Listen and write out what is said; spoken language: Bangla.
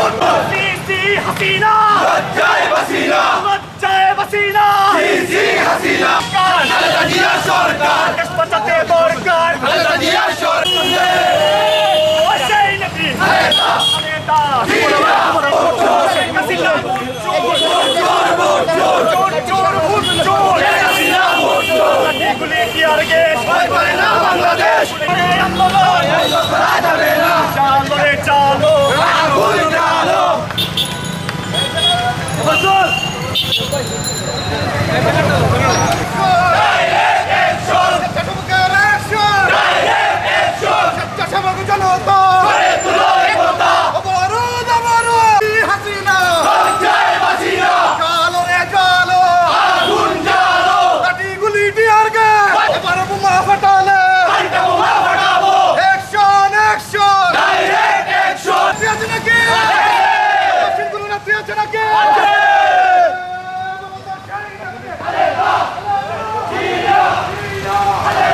সিসি হাসিনা লজ্জায় বাসিনা সিসি হাসিনা খালেদা জিয়া সরকার দেশ বাঁচাতে দরকার খালেদা জিয়া সরকার সেই নাকি খালেদা বাংলাদেশ চালো চালো